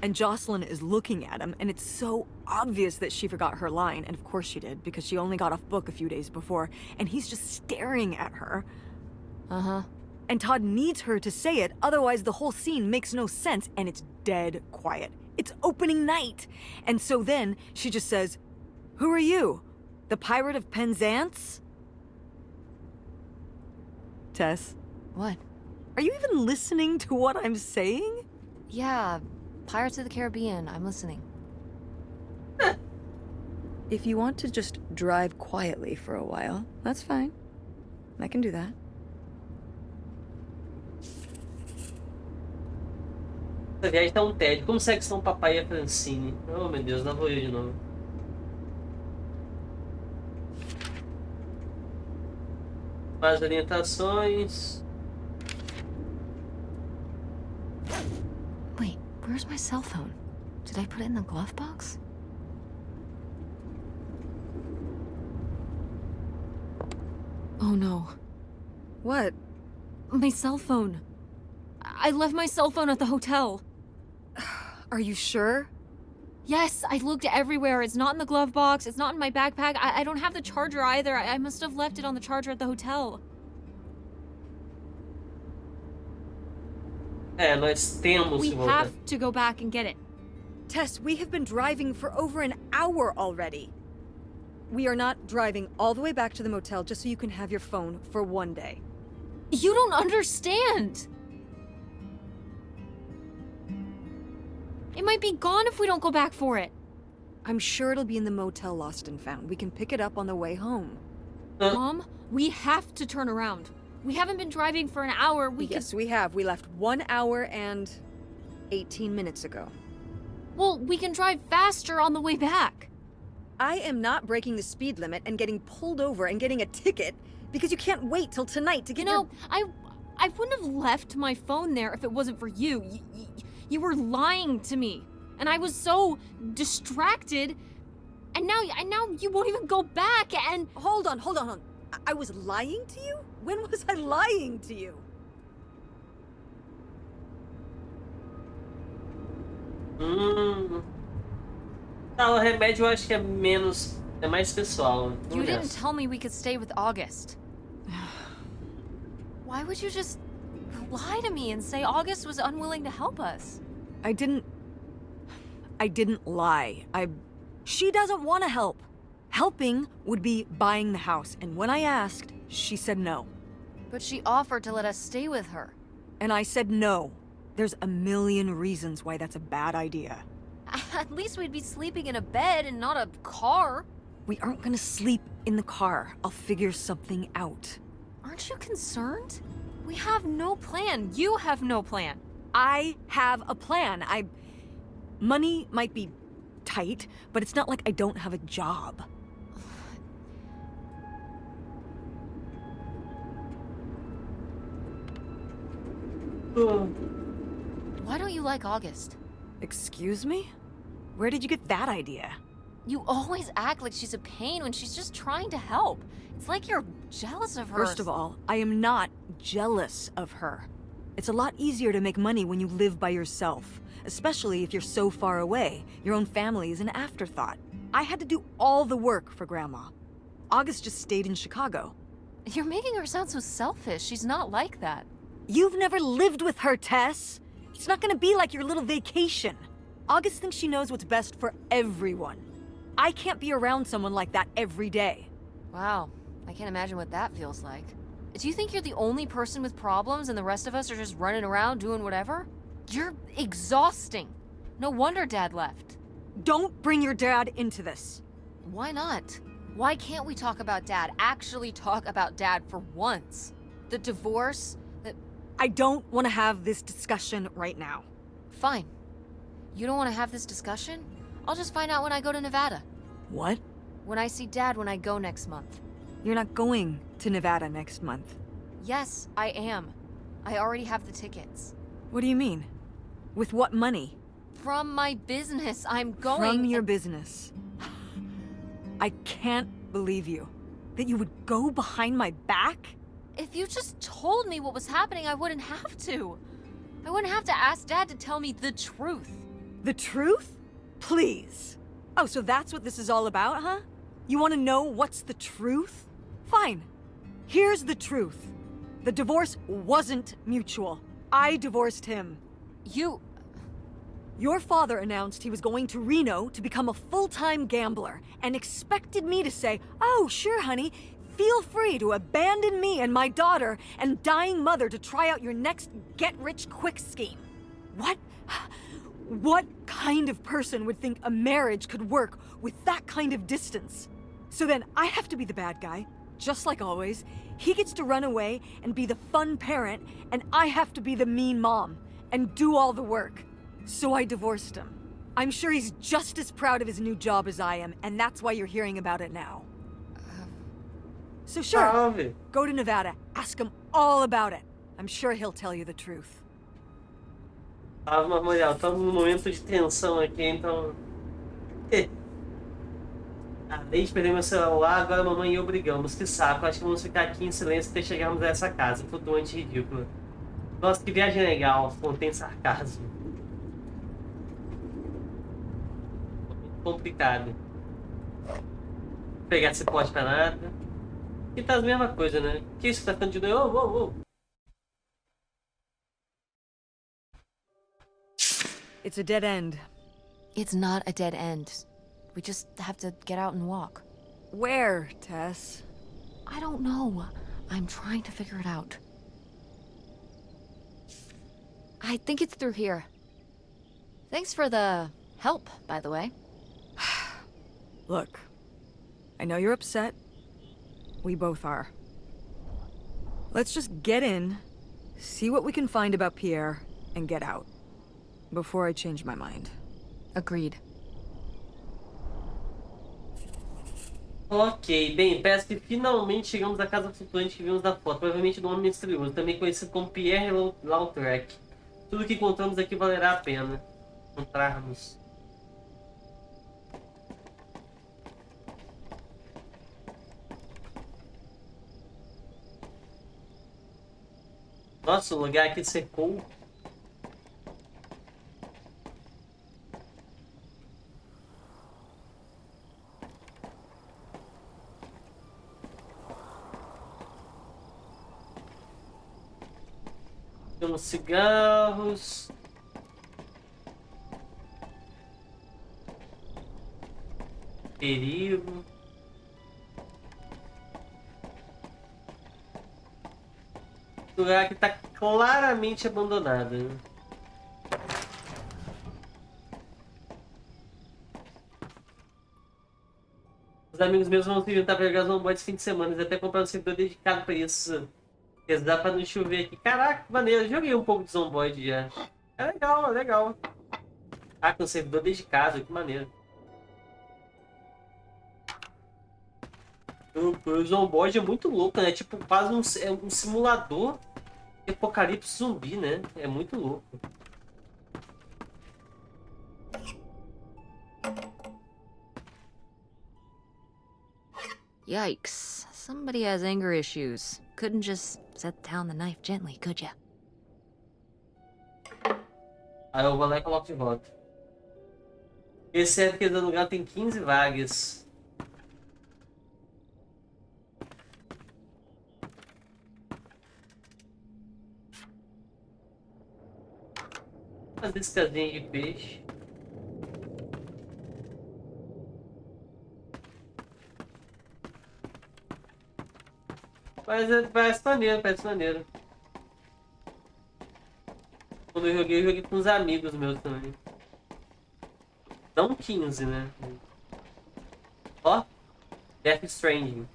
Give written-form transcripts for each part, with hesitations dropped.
And Jocelyn is looking at him, and it's so obvious that she forgot her line, and of course she did, because she only got off book a few days before, and he's just staring at her. Uh-huh. And Todd needs her to say it, otherwise the whole scene makes no sense, and it's dead quiet. It's opening night! And so then, she just says, "Who are you? The Pirate of Penzance?" Tess, What? are you even listening to what I'm saying? Yeah, Pirates of the Caribbean. I'm listening. If you want to just drive quietly for a while, that's fine. I can do that. Essa viagem tá um tédio. Como será que são o papai e a Francine? Oh, meu Deus, lá vou eu de novo. Mais orientações. Wait, where's my cell phone? Did I put it in the glove box? Oh no. What? My cell phone. I left my cell phone at the hotel. Are you sure? Yes, I looked everywhere. It's not in the glove box. It's not in my backpack. I don't have the charger either. I must have left it on the charger at the hotel. É, nós temos We que voltar. have to go back and get it. Tess, we have been driving for over an hour already. We are not driving all the way back to the motel just so you can have your phone for one day. You don't understand. It might be gone if we don't go back for it. I'm sure it'll be in the motel lost and found. We can pick it up on the way home. Mom, we have to turn around. We haven't been driving for an hour. Yes, we have. We left 1 hour and 18 minutes ago. Well, we can drive faster on the way back. I am not breaking the speed limit and getting pulled over and getting a ticket because you can't wait till tonight to get You know, I wouldn't have left my phone there if it wasn't for you. You were lying to me, and I was so distracted. And now you won't even go back. And Hold on. I was lying to you? When was I lying to you? Tá, o remédio eu acho que é menos. É mais pessoal. Vamos you didn't nessa. tell me we could stay with August. Why would you just lie to me and say August was unwilling to help us? I didn't lie. She doesn't want to help. Helping would be buying the house, and when I asked, she said no. But she offered to let us stay with her. And I said no. There's a million reasons why that's a bad idea. At least we'd be sleeping in a bed and not a car. We aren't gonna sleep in the car. I'll figure something out. Aren't you concerned? We have no plan. You have no plan. I have a plan. Money might be tight, but it's not like I don't have a job. Why don't you like August? Excuse me? Where did you get that idea? You always act like she's a pain when she's just trying to help. It's like you're jealous of her. First of all, I am not jealous of her. It's a lot easier to make money when you live by yourself, especially if you're so far away. Your own family is an afterthought. I had to do all the work for Grandma. August just stayed in Chicago. You're making her sound so selfish. She's not like that. You've never lived with her, Tess. It's not gonna be like your little vacation. August thinks she knows what's best for everyone. I can't be around someone like that every day. Wow, I can't imagine what that feels like. Do you think you're the only person with problems and the rest of us are just running around doing whatever? You're exhausting. No wonder Dad left. Don't bring your dad into this. Why not? Why can't we talk about Dad? Actually talk about Dad for once? The divorce, I don't want to have this discussion right now. Fine. You don't want to have this discussion? I'll just find out when I go to Nevada. What? When I see Dad when I go next month. You're not going to Nevada next month. Yes, I am. I already have the tickets. What do you mean? With what money? From my business, I'm going. From your business. I can't believe you. That you would go behind my back? If you just told me what was happening, I wouldn't have to. I wouldn't have to ask Dad to tell me the truth. The truth? Please. Oh, so that's what this is all about, huh? You want to know what's the truth? Fine. Here's the truth. The divorce wasn't mutual. I divorced him. Your father announced he was going to Reno to become a full-time gambler and expected me to say, "Oh, sure, honey, feel free to abandon me and my daughter and dying mother to try out your next get-rich-quick scheme." What? What kind of person would think a marriage could work with that kind of distance? So then I have to be the bad guy, just like always. He gets to run away and be the fun parent, and I have to be the mean mom and do all the work. So I divorced him. I'm sure he's just as proud of his new job as I am, and that's why you're hearing about it now. So sure, go to Nevada, ask him all about it. I'm sure he'll tell you the truth. Ah, Memorial, estamos num momento de tensão aqui, então... Além de perder meu celular, agora a mamãe e eu brigamos. Que saco, acho que vamos ficar aqui em silêncio até chegarmos a essa casa. Flutuante ridícula. Nossa, que viagem legal. Contém sarcasmo. Muito complicado. Vou pegar esse pote pra nada. E tá a mesma coisa, né? Que isso que tá ficando de novo? Oh. It's a dead end. It's not a dead end. We just have to get out and walk. Where, Tess? I don't know. I'm trying to figure it out. I think it's through here. Thanks for the help, by the way. Look, I know you're upset. We both are. Let's just get in, see what we can find about Pierre, and get out. Before I change my mind. Agreed. Ok, bem, parece que finalmente chegamos à casa flutuante que vimos da foto, provavelmente do homem misterioso, também conhecido como Pierre Lautrec. Tudo que encontramos aqui valerá a pena encontrarmos. Nossa, o lugar aqui secou. Temos cigarros. Perigo. O lugar que está claramente abandonado, né? Os amigos meus vão se juntar para jogar Zomboid esse fim de semana. Eles até compraram um servidor dedicado para isso. Porque dá para não chover aqui. Caraca, que maneiro. Eu joguei um pouco de Zomboid já. É legal, é legal. Ah, com um servidor dedicado, que maneiro. O Zomboid é muito louco, né? Tipo, quase um simulador de apocalipse zumbi, né? É muito louco. Yikes. Somebody has anger issues. Couldn't just set down the knife gently, could ya? Aí eu vou lá e coloco de volta. Esse é porque do lugar tem 15 vagas. Fazer esse casinho de peixe. Mas parece maneiro, parece maneiro. Quando eu joguei com uns amigos meus também. Não 15, né? Ó, Death Stranding.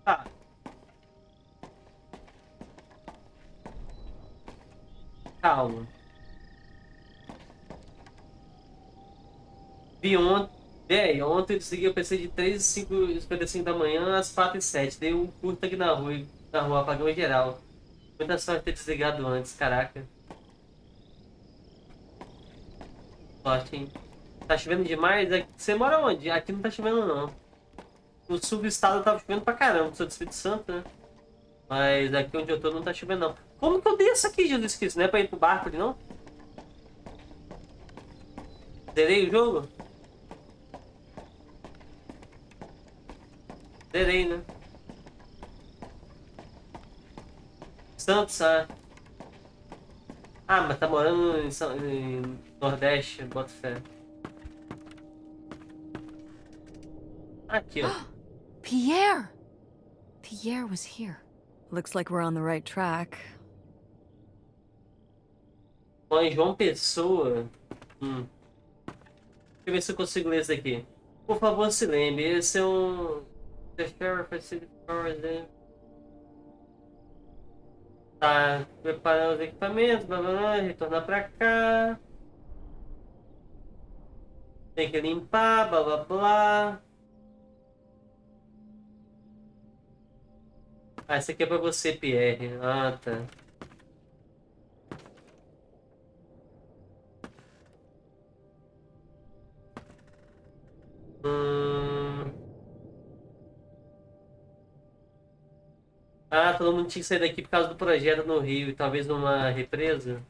Tá. Calma. Vi ontem, ontem eu segui o PC de 3 e 55 da manhã às 4 e 7. Dei um curto aqui na rua. Na rua, apagão geral. Muita sorte ter desligado antes, caraca. Sorte, hein? Tá chovendo demais? Você mora onde? Aqui não tá chovendo, não. No sul do estado tava chovendo pra caramba, sou do Espírito Santo, né? Mas aqui onde eu tô não tá chovendo, não. Como que eu desço aqui, Jesus Cristo? Não é pra ir pro barco ali, não? Zerei o jogo? Zerei, né? Santos, ah. Ah, mas tá morando em Nordeste, bota fé. Aqui, ó. Pierre! Pierre was here. Looks like we're on the right track. Ó, em João Pessoa. Deixa eu ver se eu consigo ler isso aqui. Por favor, se lembre. Esse é um... Tá, preparar os equipamentos, blá blá blá, retornar pra cá. Tem que limpar, blá blá blá. Ah, esse aqui é pra você, Pierre. Ah, tá. Ah, todo mundo tinha que sair daqui por causa do projeto no Rio e talvez numa represa.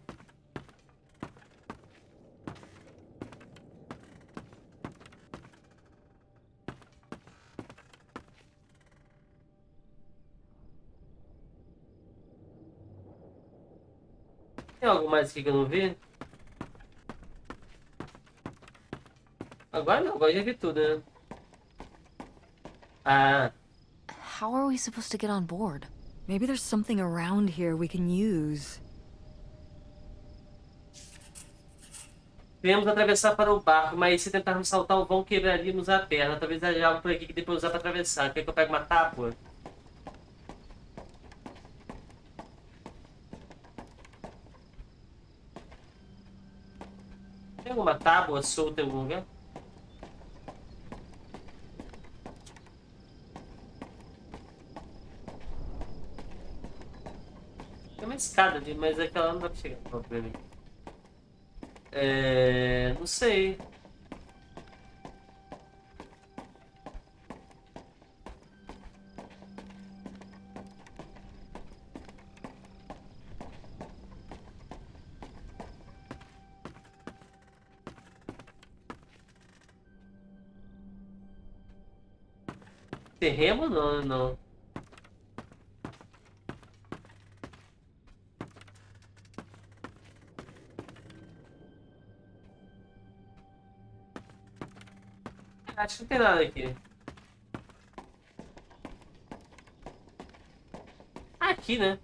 Tem algo mais aqui que eu não vi? Agora não, agora já vi tudo, né? Ah, How are we supposed to get on board? Maybe there's something around here we can use. queremos atravessar para o barco, mas se tentarmos saltar o vão, quebraríamos a perna. Talvez haja algo por aqui que depois usar para atravessar. Quer que eu pegue uma tábua? Tem alguma tábua solta em algum lugar? Tem uma escada ali, mas aquela não dá pra chegar. Não, pra mim. Não sei. Tem remo? Não, não. Acho que não tem nada aqui. Aqui, né?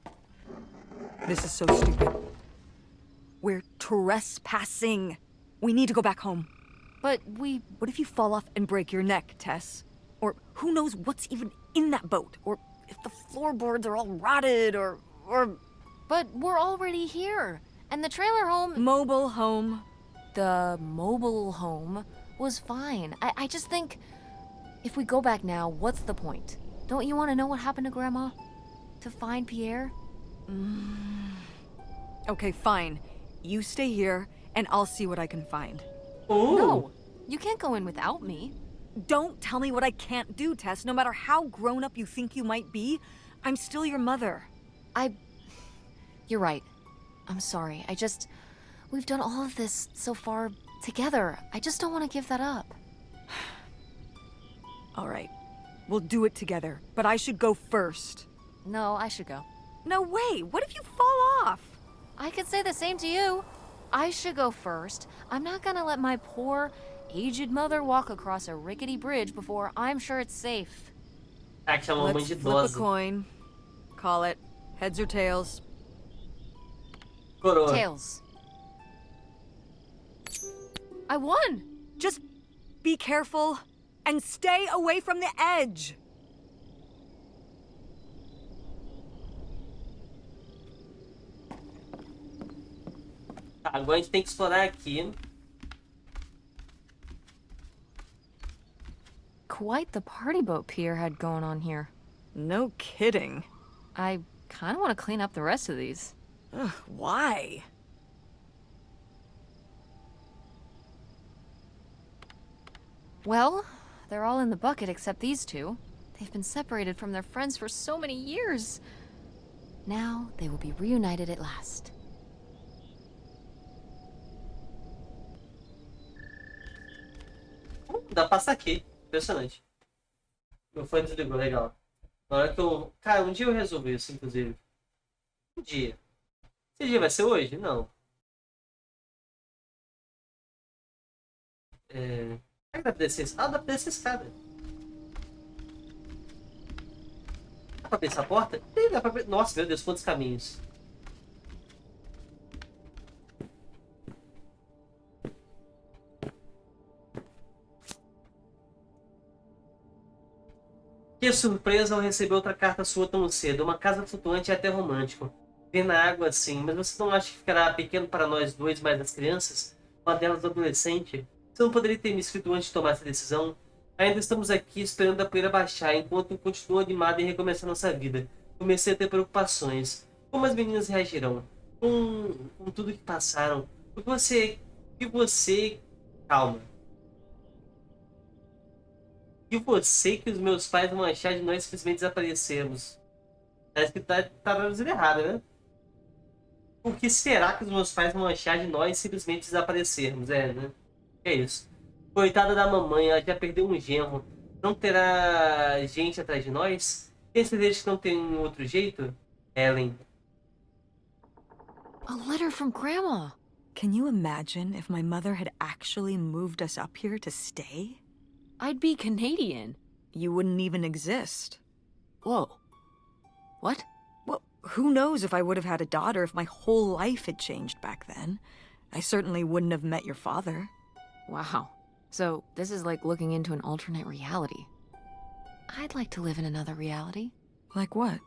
This is so stupid. We're trespassing. We need to go back home. But What if you fall off and break your neck, Tess? Or who knows what's even in that boat? Or if the floorboards are all rotted, or... but we're already here. And the trailer home, Mobile home. the mobile home, was fine. I just think if we go back now, what's the point? Don't you want to know what happened to Grandma? To find Pierre? Okay, fine. You stay here, and I'll see what I can find. Ooh. No, you can't go in without me. Don't tell me what I can't do, Tess. No matter how grown up you think you might be, I'm still your mother. You're right. I'm sorry. We've done all of this so far together. I just don't want to give that up. All right. We'll do it together, but I should go first. No, I should go. No way! What if you fall off? I could say the same to you. I should go first. I'm not gonna let my poor, aged mother walk across a rickety bridge before I'm sure it's safe. Ah, que chamou a mãe Let's de flip a idosa. coin. Call it heads or tails. Coroa. Tails. I won! Just be careful and stay away from the edge. Tá, agora a gente tem que explorar aqui. Quite the party boat Pierre had going on here. No kidding. I kind of want to clean up the rest of these. Ugh, why? Well, they're all in the bucket except these two. They've been separated from their friends for so many years. Now they will be reunited at last. Dá pra passar aqui. Impressionante. Meu fone desligou, legal. Na hora que eu... Cara, um dia eu resolvo isso, inclusive. Um dia. Esse dia vai ser hoje? Não. Será que dá pra descer? Ah, dá pra descer escada. Dá pra abrir essa porta? Ih, dá pra abrir... Nossa, meu Deus, quantos caminhos. Que surpresa ao receber outra carta sua tão cedo. Uma casa flutuante é até romântico. Ver na água assim, mas você não acha que ficará pequeno para nós dois, mais as crianças? Uma delas adolescente? Você não poderia ter me escrito antes de tomar essa decisão? Ainda estamos aqui esperando a poeira baixar, enquanto continuo animado em recomeçar nossa vida. Comecei a ter preocupações. Como as meninas reagirão? Com tudo que passaram? O que você... Calma. E você que os meus pais vão achar de nós simplesmente desaparecermos? Parece que tá traduzindo errado, né? O que será que os meus pais vão achar de nós simplesmente desaparecermos? Né? É isso. Coitada da mamãe, ela já perdeu um genro. Não terá gente atrás de nós? Tem certeza que não tem outro jeito? Ellen. A letter from Grandma. Can you imagine if my mother had actually moved us up here to stay? I'd be Canadian. You wouldn't even exist. Whoa. What? Well, who knows if I would have had a daughter if my whole life had changed back then. I certainly wouldn't have met your father. Wow. So, this is like looking into an alternate reality. I'd like to live in another reality. Like what?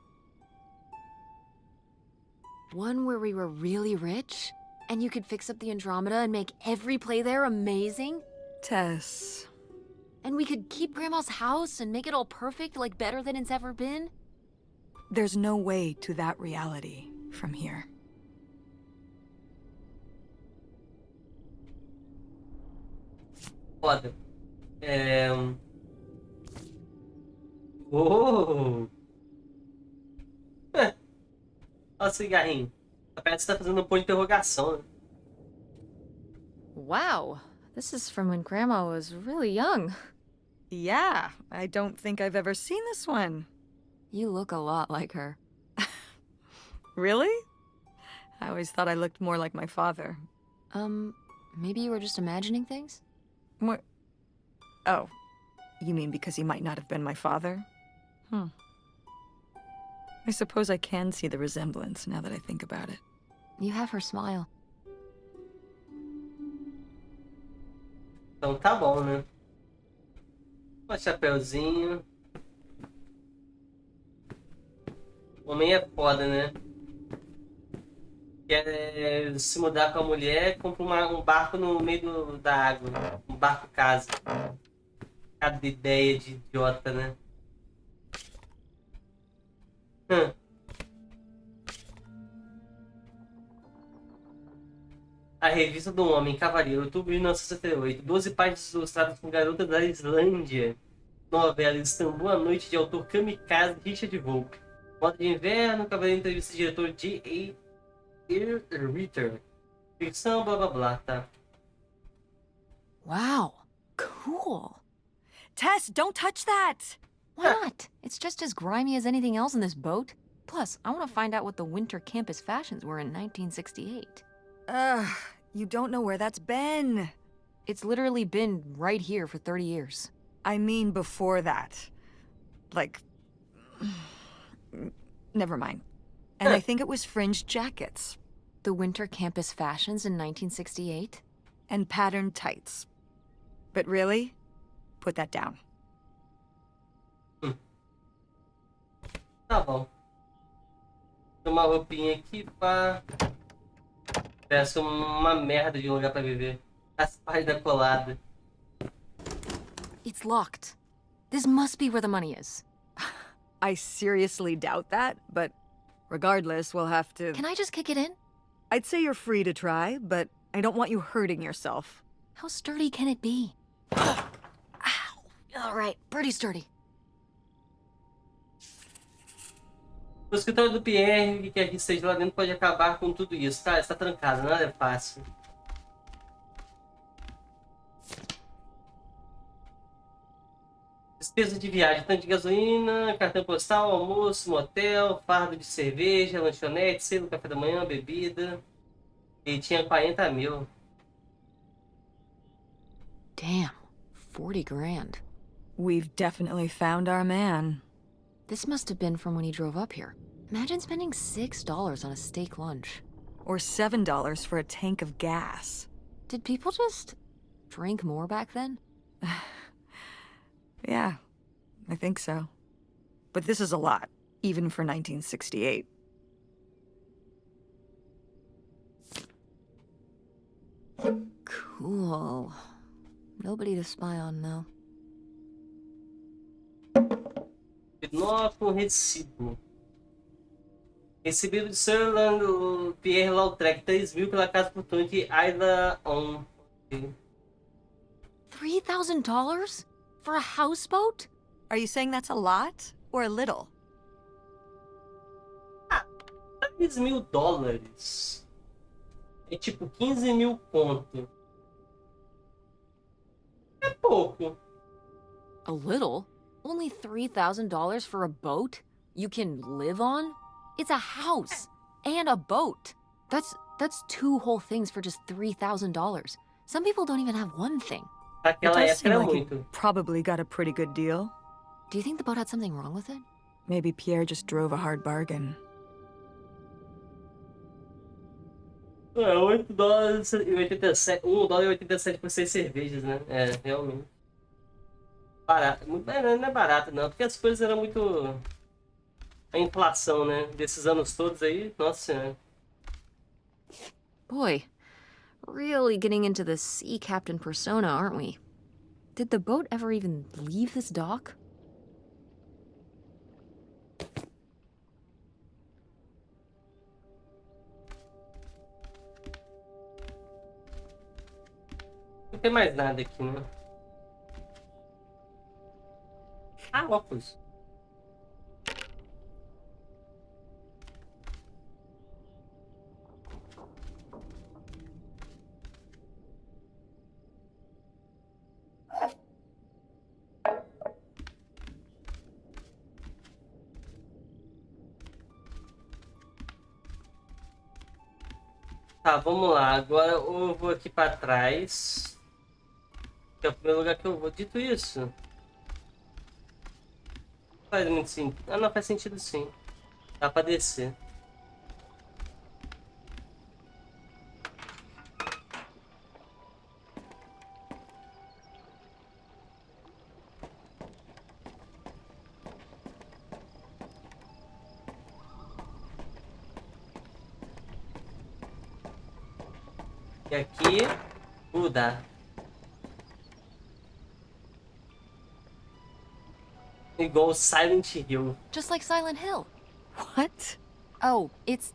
One where we were really rich, and you could fix up the Andromeda and make every play there amazing. Tess. And we could keep Grandma's house and make it all perfect, like better than it's ever been. There's no way to that reality from here. Foda. Oh! Olha o cigarrinho. Parece que tá fazendo um ponto de interrogação, né? Wow. This is from when Grandma was really young. Yeah, I don't think I've ever seen this one. You look a lot like her. Really? I always thought I looked more like my father. Maybe you were just imagining things? What? Oh, you mean because he might not have been my father? I suppose I can see the resemblance now that I think about it. You have her smile. Então tá bom, né? Um chapeuzinho. O homem é foda, né? Quer se mudar com a mulher, compra um barco no meio da água. Um barco casa. Cada ideia de idiota, né? A revista do Homem Cavaleiro, outubro de 1968. 12 páginas ilustradas com garota da Islândia. Novela Istambul, a noite de autor Kamikaze Richard Volpe. Moda de inverno, Cavaleiro entrevista de diretor J.A. Ritter. Ficção, blá blá blá, tá? Wow. Cool. Tess, don't touch that! Why not? It's just as grimy as anything else in this boat. Plus, I want to find out what the winter campus fashions were in 1968. You don't know where that's been. It's literally been right here for 30 years. I mean before that. Like... Never mind. And I think it was fringed jackets. The winter campus fashions in 1968? And patterned tights. But really? Put that down. Tá bom. Tem uma roupinha aqui, pá. Parece uma merda de um lugar pra viver. As páginas coladas. It's locked. This must be where the money is. I seriously doubt that, but Regardless, we'll have to... Can I just kick it in? I'd say you're free to try, but I don't want you hurting yourself. How sturdy can it be? Ow! All right, pretty sturdy. O escritório do Pierre, que quer que esteja lá dentro, pode acabar com tudo isso. Tá, está trancado, nada é fácil. Despesa de viagem, tanque de gasolina, cartão postal, almoço, motel, fardo de cerveja, lanchonete, cedo, café da manhã, bebida. E tinha 40 mil. Damn, 40 grand. We've definitely found our man. This must have been from when he drove up here. Imagine spending $6 on a steak lunch. Or $7 for a tank of gas. Did people just drink more back then? Yeah, I think so. But this is a lot, even for 1968. Cool. Nobody to spy on now. Pinóquio recibo. Recebido de Sir Pierre Lautrec, 3 mil pela casa fortuna de Isla On. $3,000? For a houseboat? Are you saying that's a lot or a little? 3 mil dólares. É tipo 15 mil conto. É pouco. A little? Only $3,000 for a boat you can live on? It's a house and a boat. That's 2 whole things for just $3,000. Some people don't even have one thing. It Aquela does época seem era like muito. you probably got a pretty good deal. Do you think the boat had something wrong with it? Maybe Pierre just drove a hard bargain. É, 8 dólares e 87. 1 dólar e 87 por 6 cervejas, né? É, realmente. Barato. Não é barato, não, porque as coisas eram muito. A inflação, né? Desses anos todos aí, nossa senhora. Boy, really getting into the sea captain persona, aren't we? Did the boat ever even leave this dock? Não tem mais nada aqui, né? Ah, óculos. Tá, vamos lá. Agora eu vou aqui pra trás. Que é o primeiro lugar que eu vou. Dito isso. Faz muito sentido. Ah, não, faz sentido sim. Dá pra descer. E aqui, mudar. Igual Silent Hill. Just like Silent Hill. What? Oh, it's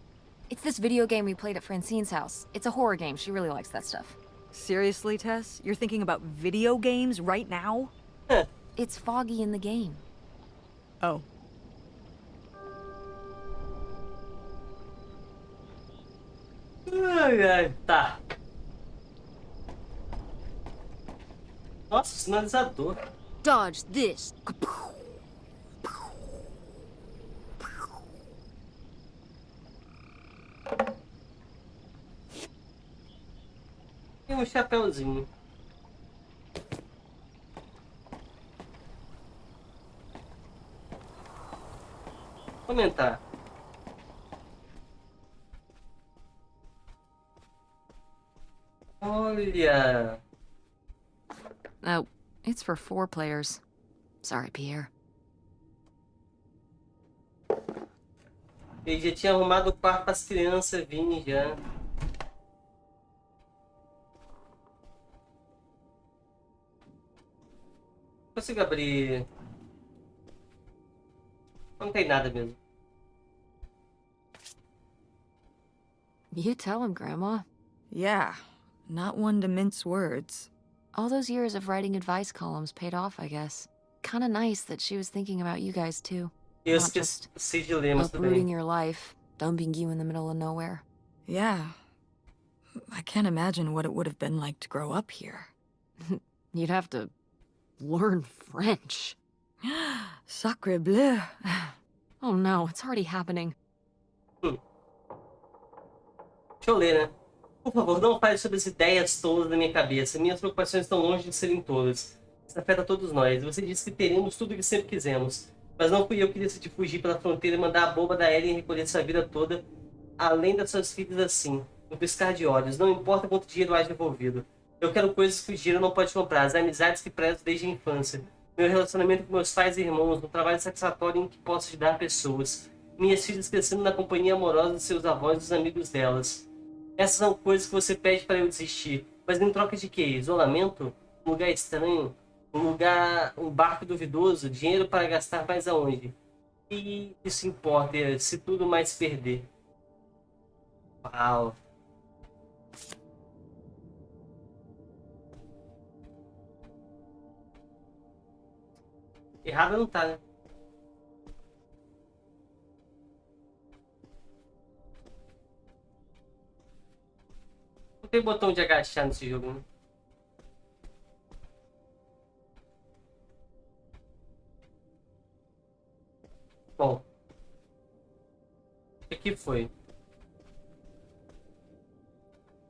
this video game we played at Francine's house. It's a horror game. She really likes that stuff. Seriously, Tess? You're thinking about video games right now? It's foggy in the game. Oh. Ai, ai, tá. Nossa, sinalizador. Dodge this. Tem um chapéuzinho. Comentar. Olha. Oh, it's for 4 players. Sorry, Pierre. Ele já tinha arrumado o quarto para as crianças virem já. Consigo abrir. Não tem nada mesmo. You tell him, Grandma. Yeah, not one to mince words. All those years of writing advice columns paid off, I guess. Kinda nice that she was thinking about you guys, too. Eu Not just esqueci de ler, mas tudo uprooting bem. your life, dumping you in the middle of nowhere. Yeah. I can't imagine what it would have been like to grow up here. You'd have to learn French. Sacre bleu. Oh no, it's already happening. Deixa eu ler, né? Por favor, não fale sobre as ideias tolas da minha cabeça. Minhas preocupações estão longe de serem tolas. Isso afeta todos nós. Você disse que teríamos tudo o que sempre quisemos. Mas não fui eu que decidi fugir pela fronteira e mandar a boba da Ellen recolher sua vida toda, além das suas filhas assim, no piscar de olhos. Não importa quanto dinheiro haja envolvido. Eu quero coisas que o dinheiro não pode comprar. As amizades que prezo desde a infância. Meu relacionamento com meus pais e irmãos. Um trabalho satisfatório em que posso ajudar pessoas. Minhas filhas crescendo na companhia amorosa de seus avós e dos amigos delas. Essas são coisas que você pede para eu desistir. Mas em troca de quê? Isolamento? Um lugar estranho? Um barco duvidoso? Dinheiro para gastar mais aonde? E isso importa, se tudo mais perder. Uau. Errado não tá, né? Não tem botão de agachar nesse jogo, né? Bom. O que foi?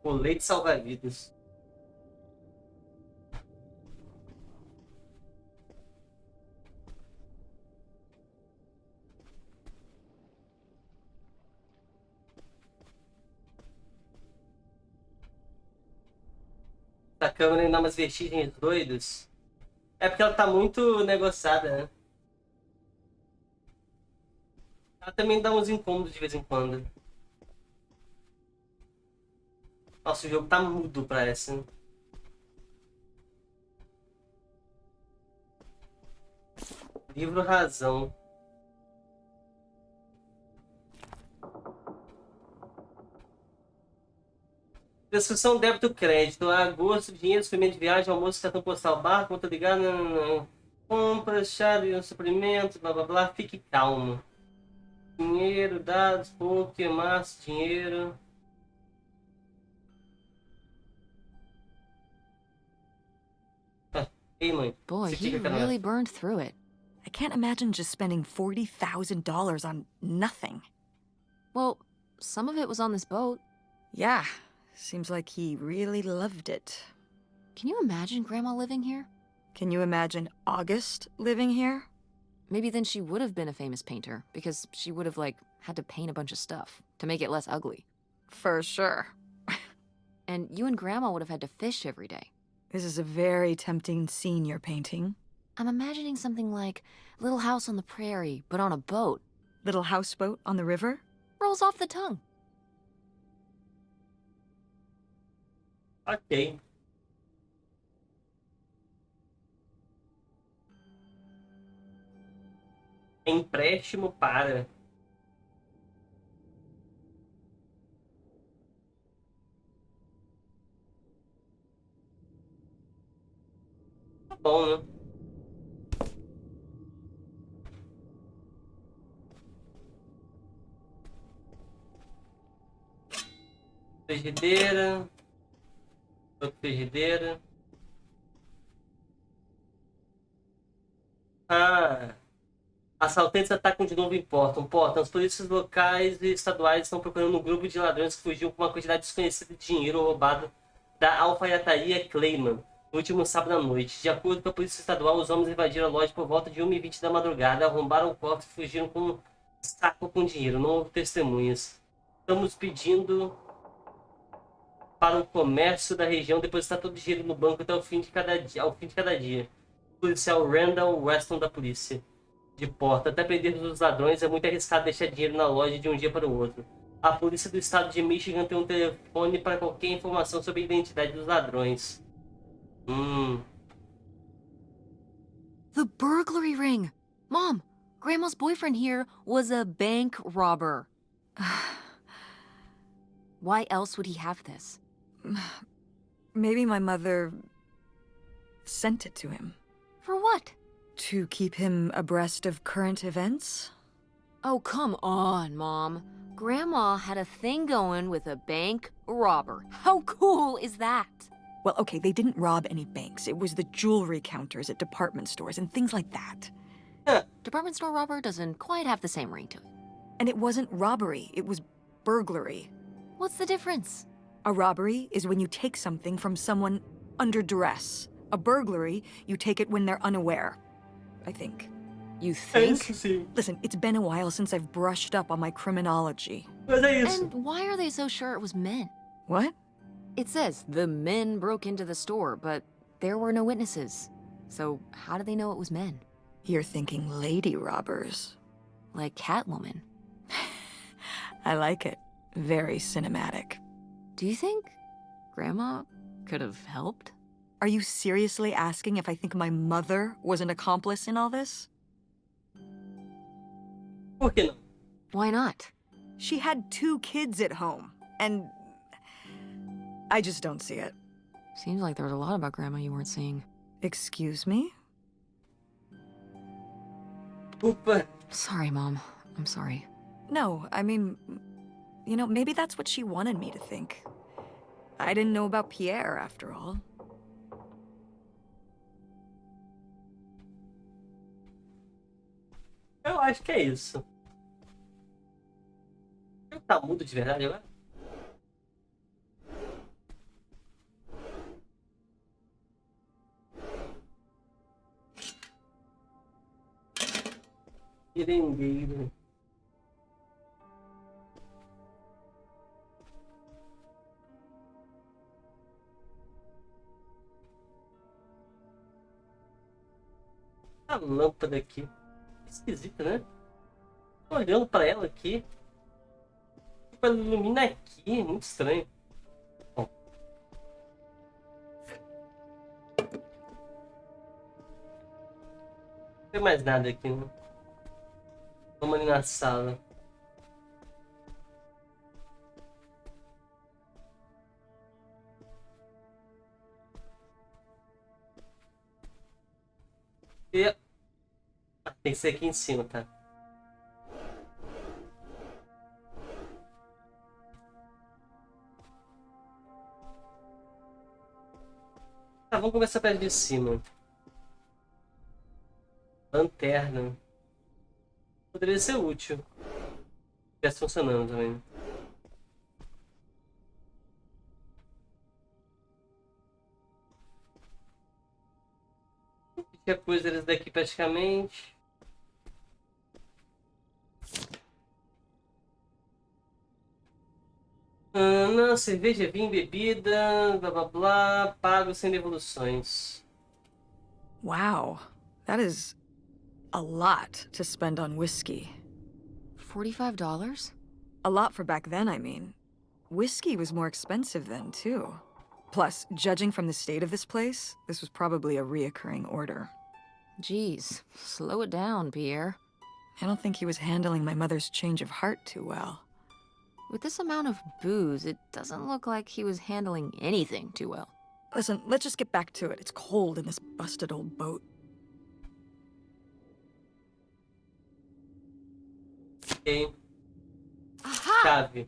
Colete salva-vidas. A câmera ainda dá umas vestígios doidos. É porque ela tá muito negociada, né? Ela também dá uns incômodos de vez em quando. Nossa, o jogo tá mudo, parece, né? Livro Razão. Descrição débito crédito. Agosto, dinheiro, suprimento de viagem, almoço, cartão postal, bar, conta ligada, compras, chave, suprimento, blá blá blá. Fique calmo. Dinheiro, dados, pouco, massa, dinheiro. Ei, mãe. Boy, Você he fica calado. really burned through it. I can't imagine just spending $40,000 on nothing. Well, some of it was on this boat. Yeah, seems like he really loved it. Can you imagine Grandma living here? Can you imagine August living here? Maybe then she would have been a famous painter, because she would have, like, had to paint a bunch of stuff to make it less ugly. For sure. And you and Grandma would have had to fish every day. This is a very tempting scene you're painting. I'm imagining something like Little House on the Prairie, but on a boat. Little houseboat on the river? Rolls off the tongue. Ok. Empréstimo para. Tá bom, né? Frigideira. Outra frigideira. Ah. Assaltantes atacam de novo em Portland. Portland, as polícias locais e estaduais estão procurando um grupo de ladrões que fugiu com uma quantidade desconhecida de dinheiro roubado da alfaiataria Clayman no último sábado à noite. De acordo com a polícia estadual, os homens invadiram a loja por volta de 1h20 da madrugada, arrombaram o cofre e fugiram com um saco com dinheiro. Não houve testemunhas. Estamos pedindo para o comércio da região depositar todo o dinheiro no banco até o fim de cada dia. O policial Randall Weston da polícia de Porta. Até prender os ladrões é muito arriscado deixar dinheiro na loja de um dia para o outro. A polícia do estado de Michigan tem um telefone para qualquer informação sobre a identidade dos ladrões. The burglary ring! Mom, Grandma's boyfriend here was a bank robber. Why else would he have this? Maybe my mother sent it to him. For what? To keep him abreast of current events? Oh, come on, Mom. Grandma had a thing going with a bank robber. How cool is that? Well, okay, they didn't rob any banks. It was the jewelry counters at department stores and things like that. Department store robber doesn't quite have the same ring to it. And it wasn't robbery, it was burglary. What's the difference? A robbery is when you take something from someone under duress. A burglary, you take it when they're unaware, I think. You think? sim. Listen, it's been a while since I've brushed up on my criminology. Mas é isso. And why are they so sure it was men? What? It says the men broke into the store, but there were no witnesses. So how do they know it was men? You're thinking lady robbers. Like Catwoman. I like it. Very cinematic. Do you think Grandma could have helped? Are you seriously asking if I think my mother was an accomplice in all this? Por que não? Why not? She had 2 kids at home, and I just don't see it. Seems like there was a lot about Grandma you weren't seeing. Excuse me? Desculpa. Sorry, Mom. I'm sorry. No, I mean, you know, maybe that's what she wanted me to think. I didn't know about Pierre, after all. Eu acho que é isso. Tá mudo de verdade agora? Merengueiro. A lâmpada aqui. Esquisita, né? Tô olhando pra ela aqui. Tipo, ela ilumina aqui. Muito estranho. Bom. Não tem mais nada aqui, né? Vamos ali na sala. E... Ah, tem que ser aqui em cima, tá? Tá, vamos começar pela de cima. Lanterna. Poderia ser útil. Se estivesse funcionando também. Já pus eles daqui praticamente. Não, cerveja, vinho, bebida, blá blá blá, pago sem devoluções. Wow, that is a lot to spend on whiskey. $45? A lot for back then, I mean. Whiskey was more expensive then, too. Plus, judging from the state of this place, this was probably a reoccurring order. Jeez, slow it down, Pierre. I don't think he was handling my mother's change of heart too well. With this amount of booze, it doesn't look like he was handling anything too well. Listen, let's just get back to it. It's cold in this busted old boat. Ok. Aha! Chave.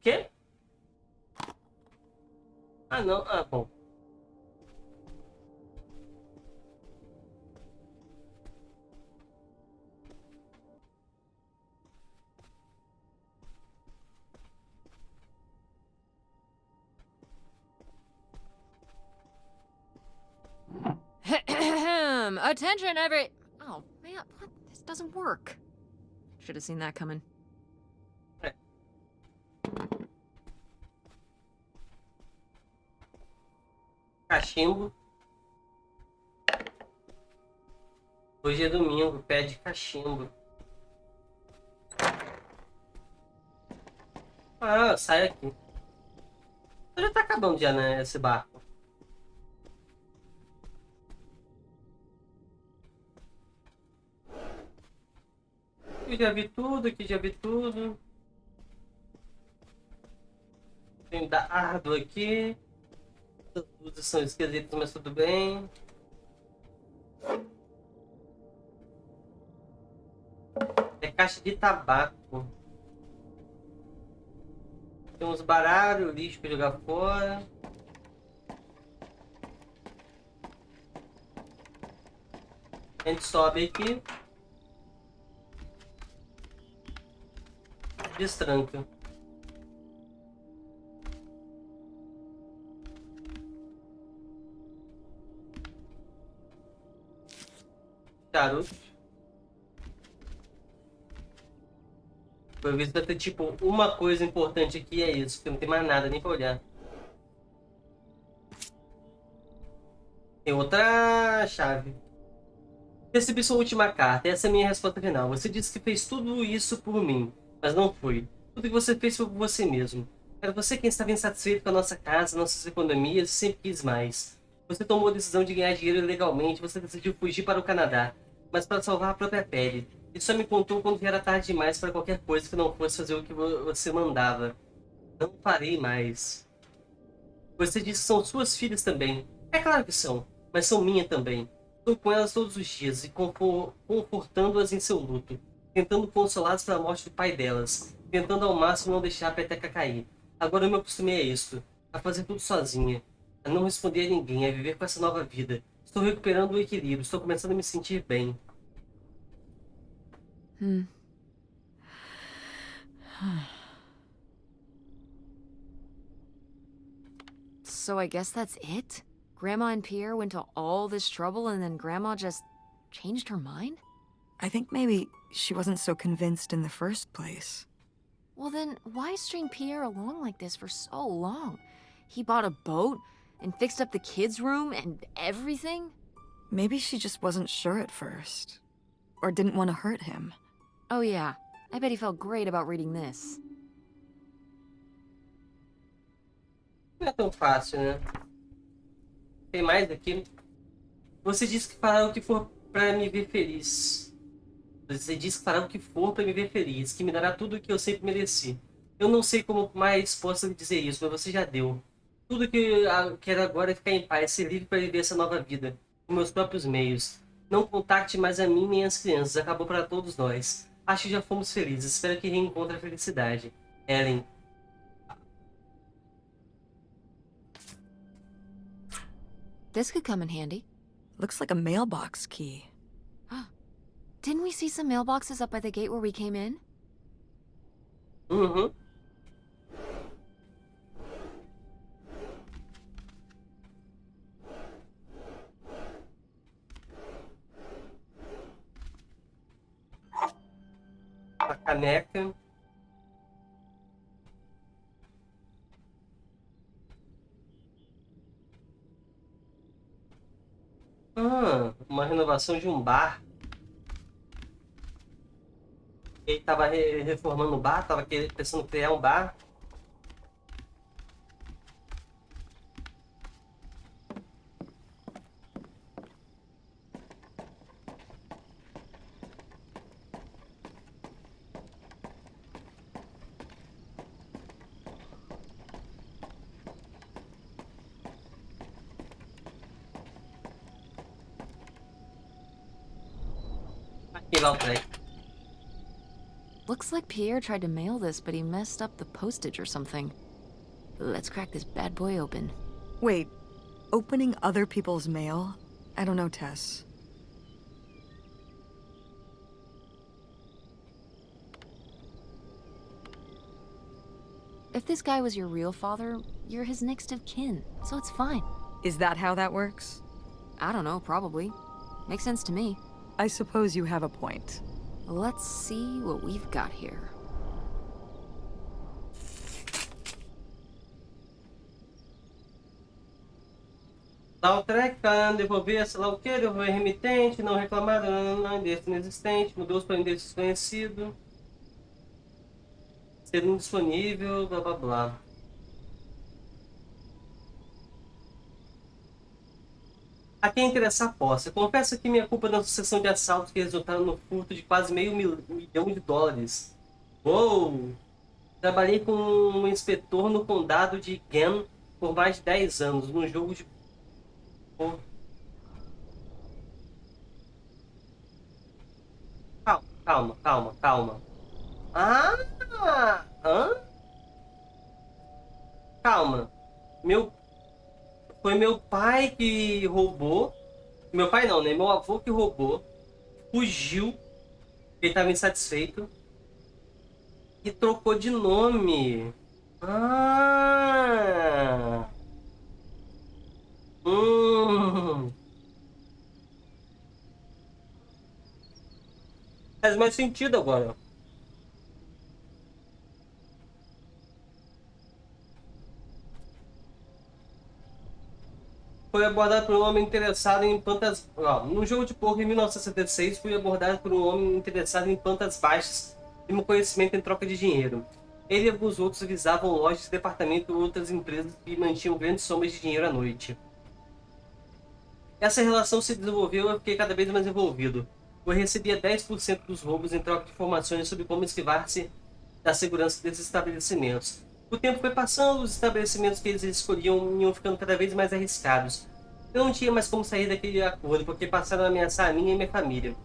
Quê? Ah, não. Ah, bom. Attention, every... Oh, man, what? This doesn't work. Should have seen that coming. Cachimbo. Hoje é domingo, pede cachimbo. Ah, sai aqui. Já tá acabando já, né, esse barco. Eu já vi tudo, aqui já vi tudo. Tem da árduo aqui. As luzes são esquisitas, mas tudo bem. É caixa de tabaco. Tem uns baralhos, lixo pra jogar fora. A gente sobe aqui. Destranca. Charuto. Pelo visto vai ter tipo uma coisa importante aqui, é isso, porque não tem mais nada nem pra olhar. Tem outra chave. Recebi sua última carta, essa é a minha resposta final. Você disse que fez tudo isso por mim, mas não foi. Tudo que você fez foi por você mesmo. Era você quem estava insatisfeito com a nossa casa, nossas economias e sempre quis mais. Você tomou a decisão de ganhar dinheiro ilegalmente, você decidiu fugir para o Canadá, mas para salvar a própria pele. E só me contou quando já era tarde demais para qualquer coisa que não fosse fazer o que você mandava. Não farei mais. Você disse que são suas filhas também. É claro que são, mas são minhas também. Estou com elas todos os dias e confortando-as em seu luto, tentando consolá-las pela morte do pai delas, tentando ao máximo não deixar a peteca cair. Agora eu me acostumei a isto, a fazer tudo sozinha, a não responder a ninguém, a viver com essa nova vida. Estou recuperando o equilíbrio, estou começando a me sentir bem. So I guess that's it? Grandma and Pierre went to all this trouble and then Grandma just changed her mind? I think maybe she wasn't so convinced in the first place. Well then, why string Pierre along like this for so long? He bought a boat and fixed up the kids' room and everything? Maybe she just wasn't sure at first. Or didn't want to hurt him. Oh yeah, I bet he felt great about reading this. Não é tão fácil, né? Tem mais aqui. Você disse que fará o que for para me ver feliz. Você disse que fará o que for para me ver feliz, que me dará tudo o que eu sempre mereci. Eu não sei como mais posso lhe dizer isso, mas você já deu. Tudo que eu quero agora é ficar em paz, ser livre para viver essa nova vida, com meus próprios meios. Não contacte mais a mim nem as crianças, acabou para todos nós. Acho que já fomos felizes, espero que reencontre a felicidade. Ellen. This could come in handy. Looks like a mailbox key. Didn't we see some mailboxes up by the gate where we came in? Uhum. A caneca. Uma renovação de um bar. Ele tava reformando o bar, tava pensando em criar um bar. Aqui lá o trem. Looks like Pierre tried to mail this, but he messed up the postage or something. Let's crack this bad boy open. Wait, opening other people's mail? I don't know, Tess. If this guy was your real father, you're his next of kin, so it's fine. Is that how that works? I don't know, probably. Makes sense to me. I suppose you have a point. Let's see what we've got here. Dá o treca, devolver, sei lá o que, devolver remitente, não reclamar, não, endereço inexistente, mudou para endereço desconhecido. Ser indisponível, blá blá blá. A quem interessar possa. Confesso que minha culpa na sucessão de assaltos que resultaram no furto de quase milhão de dólares. Uou! Trabalhei como um inspetor no condado de Gann por mais de 10 anos, num jogo de... Pô, calma. Ah! Hã? Calma. Meu... Foi meu pai que roubou. Meu pai não, né? Meu avô que roubou. Fugiu. Ele estava insatisfeito. E trocou de nome. Ah! Hum. Faz mais sentido agora. Foi abordado por um homem interessado em plantas... num jogo de poker em 1966, fui abordado por um homem interessado em plantas baixas e meu conhecimento em troca de dinheiro. Ele e alguns outros visavam lojas de departamento e outras empresas que mantinham grandes somas de dinheiro à noite. Essa relação se desenvolveu e eu fiquei cada vez mais envolvido. Eu recebia 10% dos roubos em troca de informações sobre como esquivar-se da segurança desses estabelecimentos. O tempo foi passando, os estabelecimentos que eles escolhiam iam ficando cada vez mais arriscados. Eu não tinha mais como sair daquele acordo, porque passaram a ameaçar a mim e minha família.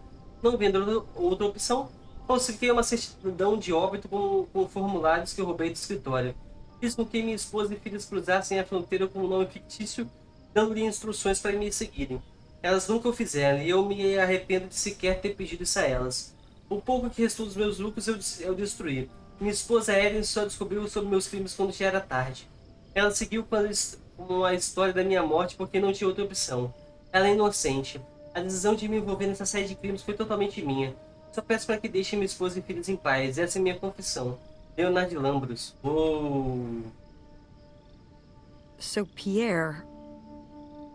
Não vendo outra opção, falsifiquei uma certidão de óbito com formulários que eu roubei do escritório. Fiz com que minha esposa e filhos cruzassem a fronteira com um nome fictício, dando-lhe instruções para me seguirem. Elas nunca o fizeram, e eu me arrependo de sequer ter pedido isso a elas. O pouco que restou dos meus lucros eu destruí. Minha esposa Erin só descobriu sobre meus crimes quando já era tarde. Ela seguiu com a história da minha morte porque não tinha outra opção. Ela é inocente. A decisão de me envolver nessa série de crimes foi totalmente minha. Só peço para que deixem minha esposa e filhos em paz. Essa é minha confissão. Leonard Lambros. Oh. So Pierre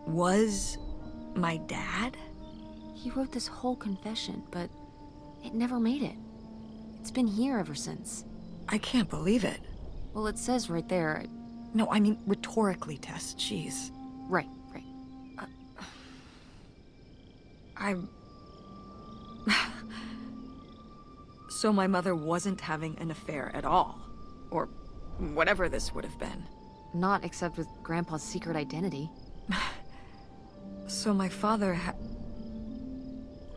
was my dad? He wrote this whole confession, but it never made it. It's been here ever since. I can't believe it. Well, it says right there. No, I mean rhetorically, Tess. Jeez. Right. I'm... So my mother wasn't having an affair at all. Or whatever this would have been. Not except with Grandpa's secret identity. So my father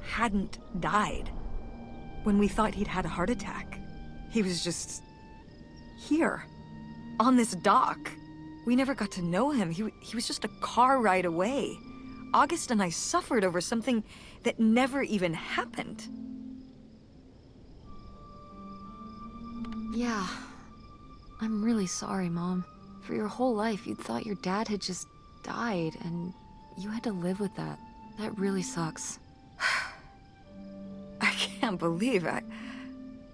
hadn't died. When we thought he'd had a heart attack. He was just... here. On this dock. We never got to know him. He was just a car ride away. August and I suffered over something that never even happened. Yeah. I'm really sorry, Mom. For your whole life, you'd thought your dad had just died, and you had to live with that. That really sucks. I can't believe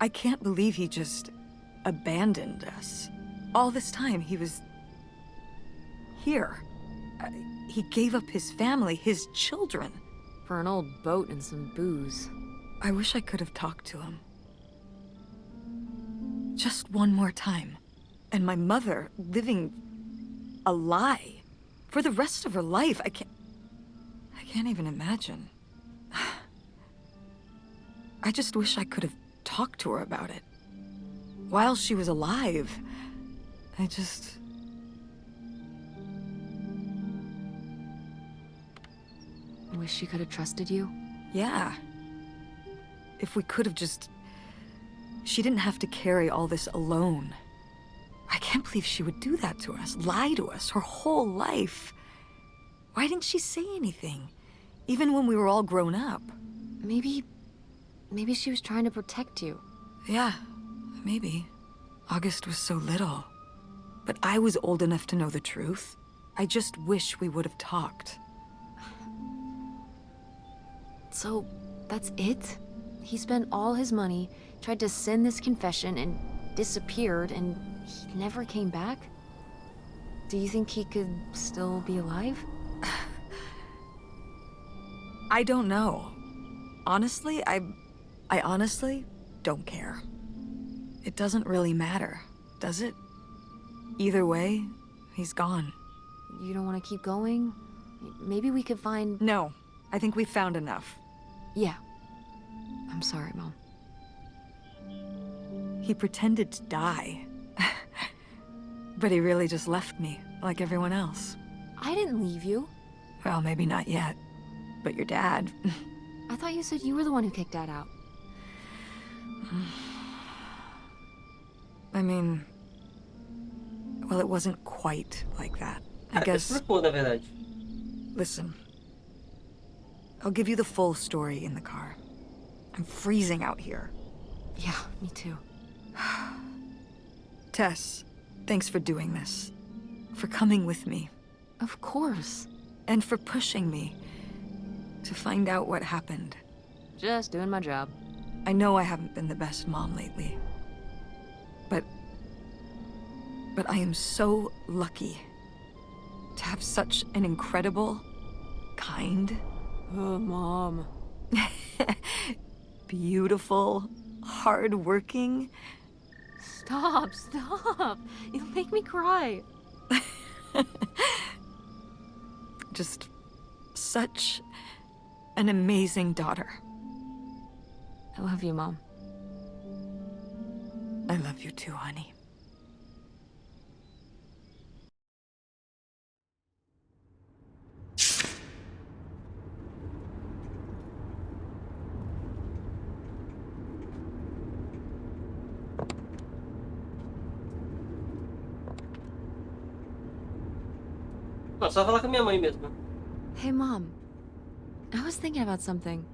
I can't believe he just abandoned us. All this time, he was... here. He gave up his family, his children. For an old boat and some booze. I wish I could have talked to him. Just one more time. And my mother living a lie. For the rest of her life, I can't even imagine. I just wish I could have talked to her about it. While she was alive. I Wish she could have trusted you? Yeah. If we could have just... She didn't have to carry all this alone. I can't believe she would do that to us, lie to us, her whole life. Why didn't she say anything? Even when we were all grown up. Maybe she was trying to protect you. Yeah, maybe. August was so little. But I was old enough to know the truth. I just wish we would have talked. So, that's it? He spent all his money, tried to send this confession, and disappeared, and he never came back? Do you think he could still be alive? I don't know. Honestly, I honestly don't care. It doesn't really matter, does it? Either way, he's gone. You don't want to keep going? Maybe we could find... No, I think we found enough. Yeah. I'm sorry, Mom. He pretended to die. But he really just left me, like everyone else. I didn't leave you. Well, maybe not yet. But your dad... I thought you said you were the one who kicked Dad out. I mean... Well, it wasn't quite like that. I guess... Explicou, na verdade. Listen. I'll give you the full story in the car. I'm freezing out here. Yeah, me too. Tess, thanks for doing this. For coming with me. Of course. And for pushing me to find out what happened. Just doing my job. I know I haven't been the best mom lately. But I am so lucky to have such an incredible, kind, Oh, Mom. beautiful, hard-working... Stop. You'll make me cry. Just such an amazing daughter. I love you, Mom. I love you too, honey. Não, só falar com a minha mãe mesmo. Hey, Mom. I was thinking about something.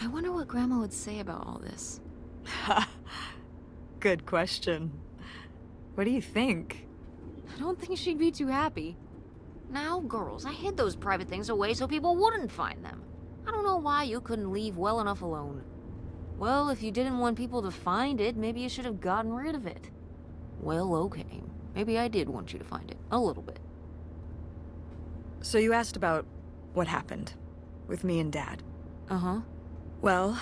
I wonder what Grandma would say about all this. Good question. What do you think? I don't think she'd be too happy. Now, girls, I hid those private things away so people wouldn't find them. I don't know why you couldn't leave well enough alone. Well, if you didn't want people to find it, maybe you should have gotten rid of it. Well, okay. Maybe I did want you to find it. A little bit. So you asked about what happened with me and Dad. Uh-huh. Well,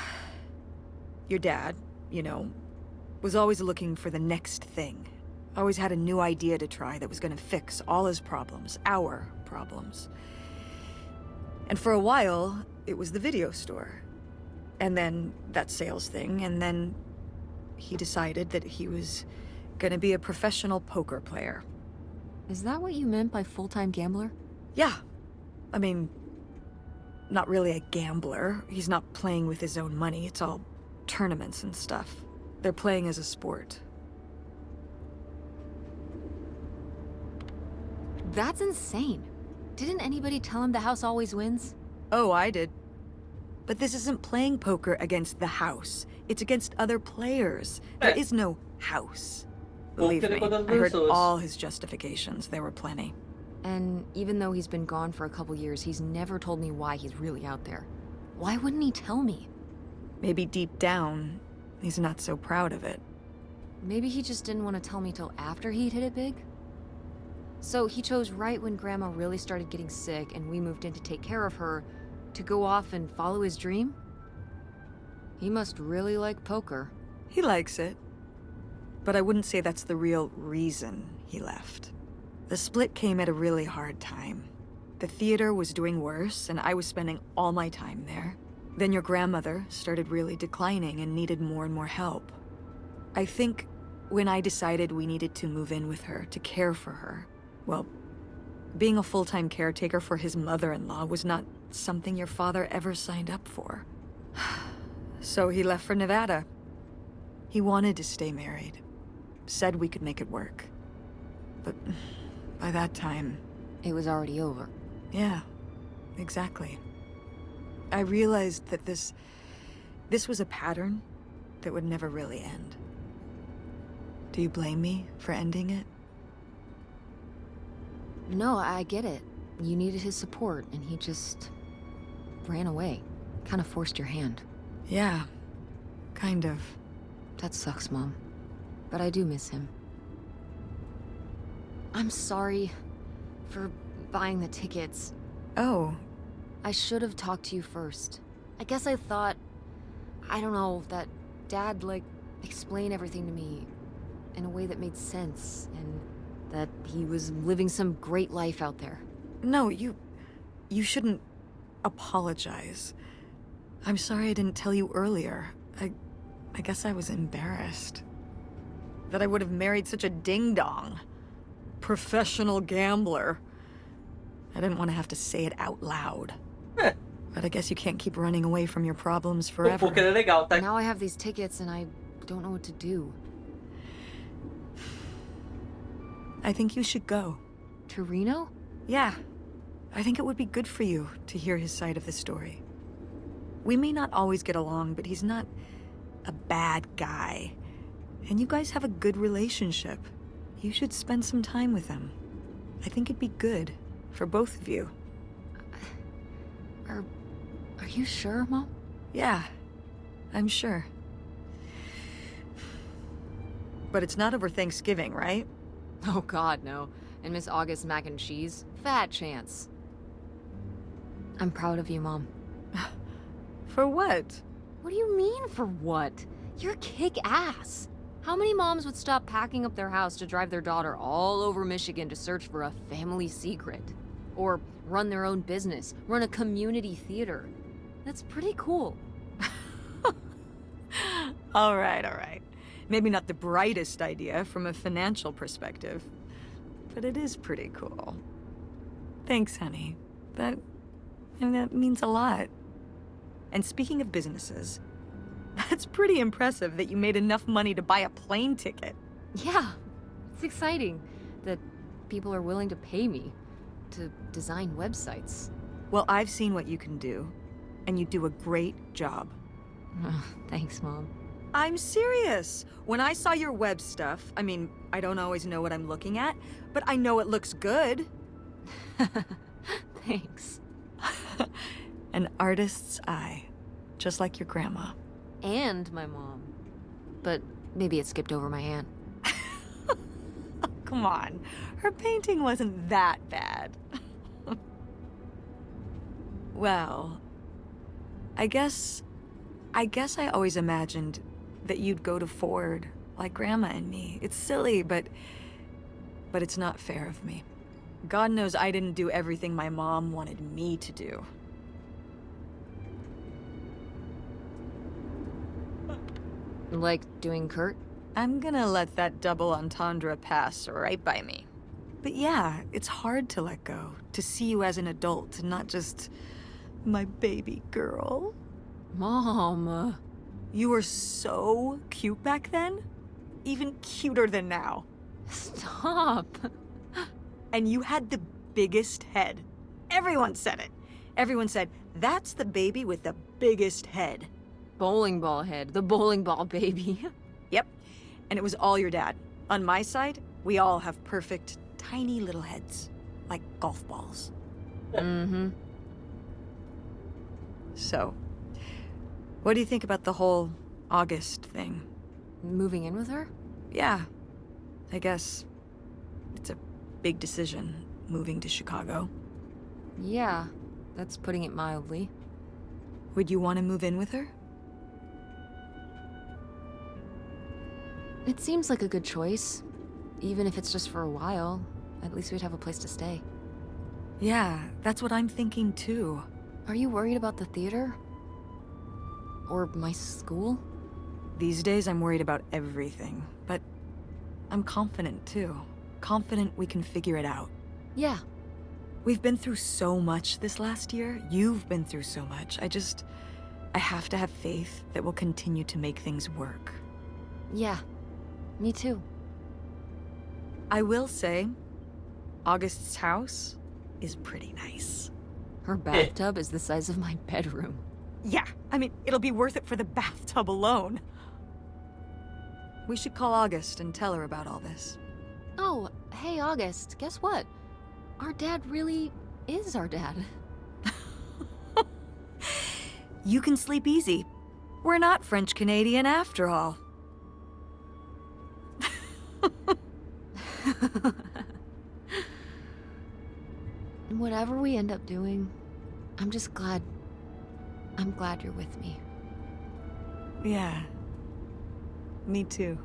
your dad, you know, was always looking for the next thing. Always had a new idea to try that was gonna fix all his problems, our problems. And for a while, it was the video store. And then that sales thing, and then he decided that he was gonna be a professional poker player. Is that what you meant by full-time gambler? Yeah. I mean, not really a gambler. He's not playing with his own money. It's all tournaments and stuff. They're playing as a sport. That's insane. Didn't anybody tell him the house always wins? Oh, I did. But this isn't playing poker against the house. It's against other players. There is no house. Believe me, I heard all his justifications. There were plenty. And even though he's been gone for a couple years, he's never told me why he's really out there. Why wouldn't he tell me? Maybe deep down, he's not so proud of it. Maybe he just didn't want to tell me till after he'd hit it big? So he chose right when Grandma really started getting sick and we moved in to take care of her, to go off and follow his dream? He must really like poker. He likes it. But I wouldn't say that's the real reason he left. The split came at a really hard time. The theater was doing worse, and I was spending all my time there. Then your grandmother started really declining and needed more and more help. I think when I decided we needed to move in with her, to care for her, well, being a full-time caretaker for his mother-in-law was not something your father ever signed up for. So he left for Nevada. He wanted to stay married. Said we could make it work. But by that time... It was already over. Yeah, exactly. I realized that this was a pattern that would never really end. Do you blame me for ending it? No, I get it. You needed his support, and he just ran away. Kind of forced your hand. Yeah, kind of. That sucks, Mom. But I do miss him. I'm sorry for buying the tickets. Oh. I should have talked to you first. I guess I thought, I don't know, that Dad, explain everything to me in a way that made sense, and that he was living some great life out there. No, you you shouldn't apologize. I'm sorry I didn't tell you earlier. I guess I was embarrassed. That I would have married such a ding-dong. Professional gambler. I didn't want to have to say it out loud. But I guess you can't keep running away from your problems forever. Porque é legal, tá? Now I have these tickets and I don't know what to do. I think you should go. To Reno? Yeah. I think it would be good for you to hear his side of the story. We may not always get along, but he's not a bad guy. And you guys have a good relationship. You should spend some time with him. I think it'd be good for both of you. Are you sure, Mom? Yeah, I'm sure. But it's not over Thanksgiving, right? Oh God, no. And Miss August mac and cheese? Fat chance. I'm proud of you, Mom. For what? What do you mean, for what? You're kick-ass. How many moms would stop packing up their house to drive their daughter all over Michigan to search for a family secret? Or run their own business, run a community theater? That's pretty cool. All right. Maybe not the brightest idea from a financial perspective, but it is pretty cool. Thanks, honey. That means a lot. And speaking of businesses, that's pretty impressive that you made enough money to buy a plane ticket. Yeah, it's exciting that people are willing to pay me to design websites. Well, I've seen what you can do, and you do a great job. Thanks, Mom. I'm serious. When I saw your web stuff, I mean, I don't always know what I'm looking at, but I know it looks good. Thanks. An artist's eye, just like your grandma. And my mom. But maybe it skipped over my aunt. Come on, her painting wasn't that bad. Well, I guess I always imagined that you'd go to Ford, like Grandma and me. It's silly, but it's not fair of me. God knows I didn't do everything my mom wanted me to do. Like doing Kurt? I'm gonna let that double entendre pass right by me. But yeah, it's hard to let go, to see you as an adult, and not just my baby girl. Mom. You were so cute back then, even cuter than now. Stop. And you had the biggest head. Everyone said it. Everyone said, that's the baby with the biggest head. Bowling ball head, the bowling ball baby. Yep, and it was all your dad. On my side, we all have perfect, tiny little heads, like golf balls. Mm-hmm. So, what do you think about the whole August thing? Moving in with her? Yeah, I guess it's a big decision, moving to Chicago. Yeah, that's putting it mildly. Would you want to move in with her? It seems like a good choice. Even if it's just for a while, at least we'd have a place to stay. Yeah, that's what I'm thinking too. Are you worried about the theater? Or my school? These days I'm worried about everything, but I'm confident too. Confident we can figure it out. Yeah. We've been through so much this last year. You've been through so much. I have to have faith that we'll continue to make things work. Yeah. Me too. I will say, August's house is pretty nice. Her bathtub is the size of my bedroom. Yeah, I mean, it'll be worth it for the bathtub alone. We should call August and tell her about all this. Oh, hey August, guess what? Our dad really is our dad. You can sleep easy. We're not French-Canadian after all. Whatever we end up doing, I'm glad you're with me. Yeah, me too.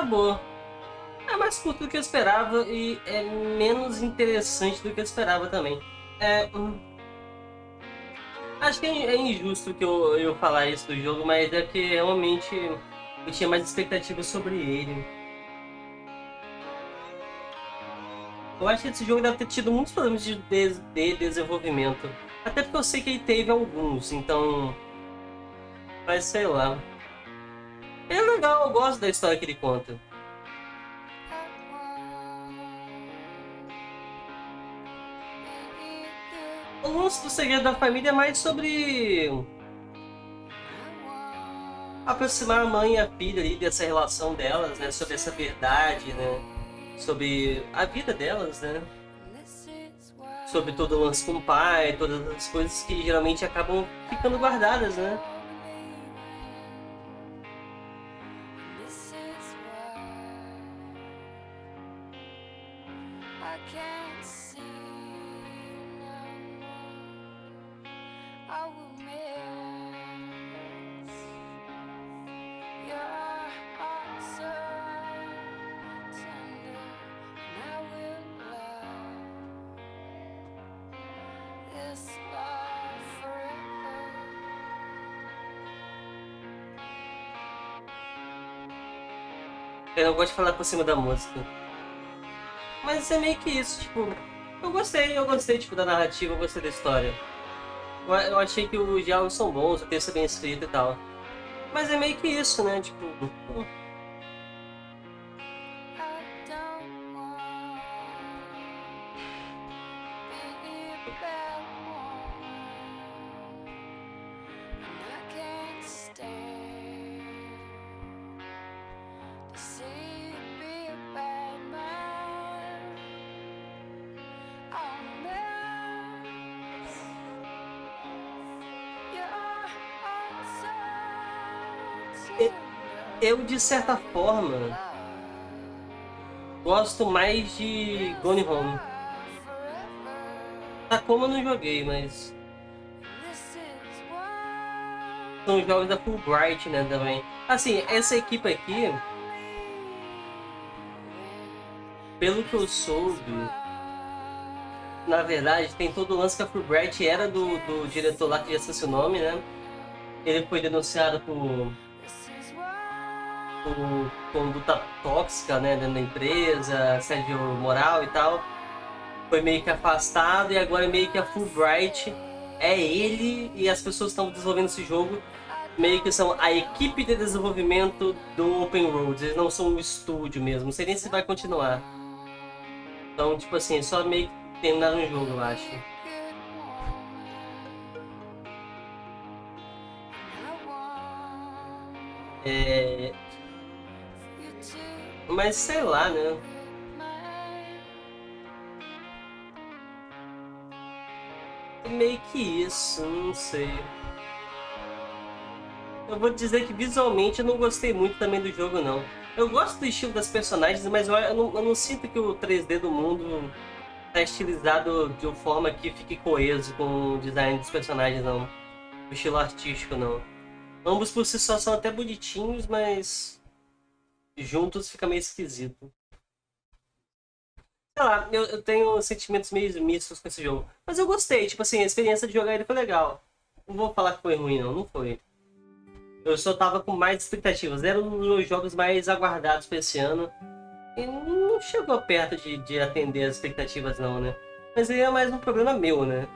acabou. É mais curto do que eu esperava e é menos interessante do que eu esperava também. Acho que é injusto que eu falar isso do jogo, mas é que realmente eu tinha mais expectativas sobre ele. Eu acho que esse jogo deve ter tido muitos problemas de desenvolvimento. Até porque eu sei que ele teve alguns, então... Mas sei lá. É legal, eu gosto da história que ele conta. O lance do Segredo da Família é mais sobre... aproximar a mãe e a filha ali dessa relação delas, né? Sobre essa verdade, né? Sobre a vida delas, né? Sobre todo o lance com o pai, todas as coisas que geralmente acabam ficando guardadas, né? Eu não gosto de falar por cima da música. Mas é meio que isso, tipo... Eu gostei tipo, da narrativa, eu gostei da história. Eu achei que os diálogos são bons, o texto é bem escrito e tal. Mas é meio que isso, né? Tipo... Eu, de certa forma, gosto mais de Gone Home. Tá como eu não joguei, mas... São os jogos da Fulbright, né, também. Assim, essa equipe aqui... Pelo que eu soube... Na verdade, tem todo o lance que a Fulbright era do diretor lá, que já esqueci o nome, né? Ele foi denunciado por conduta tóxica, né, dentro da empresa, assédio moral e tal. Foi meio que afastado e agora meio que a Fulbright é ele e as pessoas que estão desenvolvendo esse jogo meio que são a equipe de desenvolvimento do Open Roads. Eles não são um estúdio mesmo, não sei nem se vai continuar. Então, tipo assim, só meio que terminaram o jogo, eu acho. Mas sei lá, né? É meio que isso, não sei. Eu vou dizer que visualmente eu não gostei muito também do jogo, não. Eu gosto do estilo das personagens, mas eu não sinto que o 3D do mundo tá estilizado de uma forma que fique coeso com o design dos personagens, não. O estilo artístico, não. Ambos por si só são até bonitinhos, mas... juntos fica meio esquisito. Sei lá, eu tenho sentimentos meio mistos com esse jogo. Mas eu gostei, tipo assim, a experiência de jogar ele foi legal. Não vou falar que foi ruim, não foi. Eu só tava com mais expectativas. Era um dos meus jogos mais aguardados pra esse ano. E não chegou perto de atender as expectativas, não, né? Mas aí é mais um problema meu, né?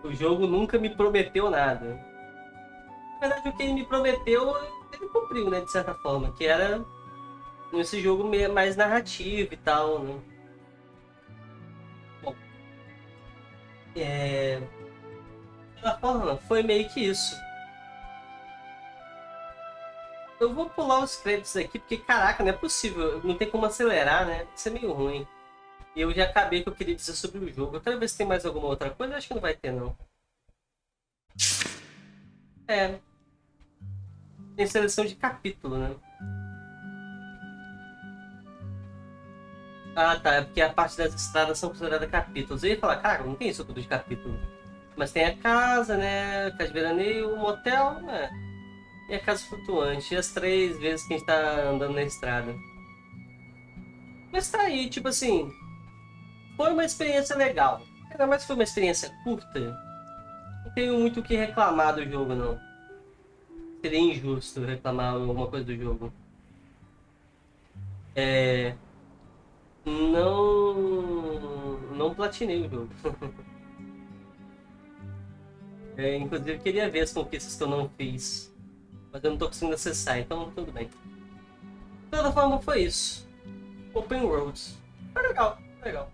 O jogo nunca me prometeu nada. Na verdade, o que ele me prometeu, ele cumpriu, né? De certa forma. Que era esse jogo mais narrativo e tal, né? Bom, de certa forma, foi meio que isso. Eu vou pular os créditos aqui, porque, caraca, não é possível. Não tem como acelerar, né? Isso é meio ruim. E eu já acabei o que eu queria dizer sobre o jogo. Eu quero ver se tem mais alguma outra coisa. Acho que não vai ter, não. Tem seleção de capítulo, né? Ah, tá. É porque a parte das estradas são consideradas capítulos. Eu ia falar, cara, não tem isso tudo de capítulo. Mas tem a casa, né? Casa de veraneio, o motel, né? E a casa flutuante. E as 3 vezes que a gente tá andando na estrada. Mas tá aí, tipo assim... Foi uma experiência legal. Ainda mais que foi uma experiência curta. Não tenho muito o que reclamar do jogo, não. Seria injusto reclamar alguma coisa do jogo. Não platinei o jogo. Inclusive queria ver as conquistas que eu não fiz. Mas eu não tô conseguindo acessar, então tudo bem. De toda forma foi isso. Open Roads. Foi legal, legal.